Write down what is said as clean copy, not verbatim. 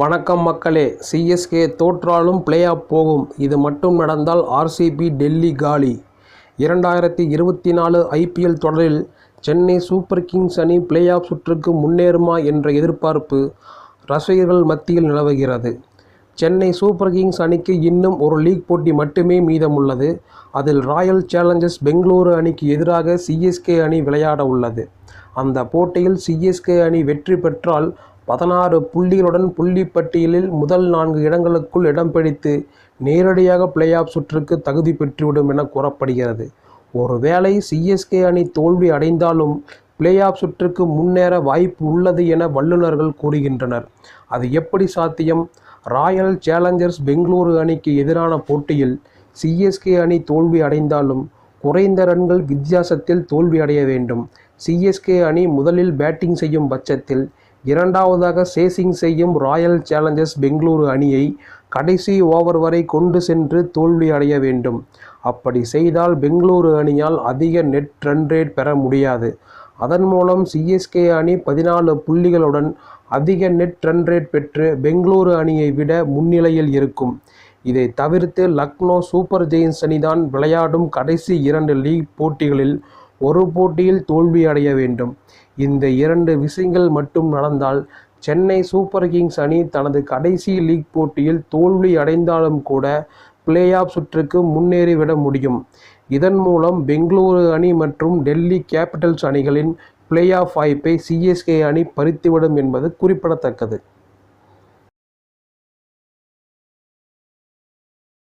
வணக்கம் மக்களே. CSK தோற்றாலும் play off போகும். இது மட்டும் நடந்தால் ஆர்சிபி டெல்லி காலி. 2024 ஐபிஎல் தொடரில் சென்னை சூப்பர் கிங்ஸ் அணி பிளே ஆஃப் சுற்றுக்கு முன்னேறுமா என்ற எதிர்பார்ப்பு ரசிகர்கள் மத்தியில் நிலவுகிறது. சென்னை சூப்பர் கிங்ஸ் அணிக்கு இன்னும் ஒரு லீக் போட்டி மட்டுமே மீதமுள்ளது. அதில் ராயல் சேலஞ்சர்ஸ் பெங்களூரு அணிக்கு எதிராக சிஎஸ்கே அணி விளையாட உள்ளது. அந்த போட்டியில் சிஎஸ்கே அணி வெற்றி பெற்றால் 16 புள்ளிகளுடன் புள்ளிப்பட்டியலில் முதல் 4 இடங்களுக்குள் இடம் பிடித்து நேரடியாக பிளே ஆஃப் சுற்றுக்கு தகுதி பெற்றுவிடும் என கூறப்படுகிறது. ஒருவேளை சிஎஸ்கே அணி தோல்வி அடைந்தாலும் பிளே ஆஃப் சுற்றுக்கு முன்னேற வாய்ப்பு உள்ளது என வல்லுநர்கள் கூறுகின்றனர். அது எப்படி சாத்தியம்? ராயல் சேலஞ்சர்ஸ் பெங்களூரு அணிக்கு எதிரான போட்டியில் சிஎஸ்கே அணி தோல்வி அடைந்தாலும் குறைந்த ரன்கள் வித்தியாசத்தில் தோல்வி அடைய வேண்டும். சிஎஸ்கே அணி முதலில் பேட்டிங் செய்யும் பட்சத்தில் இரண்டாவதாக சேசிங் செய்யும் ராயல் சேலஞ்சர்ஸ் பெங்களூரு அணியை கடைசி ஓவர் வரை கொண்டு சென்று தோல்வி அடைய வேண்டும். அப்படி செய்தால் பெங்களூரு அணியால் அதிக நெட் ரன் ரேட் பெற முடியாது. அதன் மூலம் சிஎஸ்கே அணி 14 புள்ளிகளுடன் அதிக நெட் ரன் ரேட் பெற்று பெங்களூரு அணியை விட முன்னிலையில் இருக்கும். இதை தவிர்த்து லக்னோ சூப்பர் ஜெயின்ஸ் அணிதான் விளையாடும் கடைசி 2 லீக் போட்டிகளில் ஒரு போட்டியில் தோல்வி அடைய வேண்டும். இந்த 2 விஷயங்கள் மட்டும் நடந்தால் சென்னை சூப்பர் கிங்ஸ் அணி தனது கடைசி லீக் போட்டியில் தோல்வி அடைந்தாலும் கூட பிளே ஆஃப் சுற்றுக்கு முன்னேறிவிட முடியும். இதன் மூலம் பெங்களூரு அணி மற்றும் டெல்லி கேபிட்டல்ஸ் அணிகளின் பிளே ஆஃப் வாய்ப்பை சிஎஸ்கே அணி பறித்துவிடும் என்பது குறிப்பிடத்தக்கது.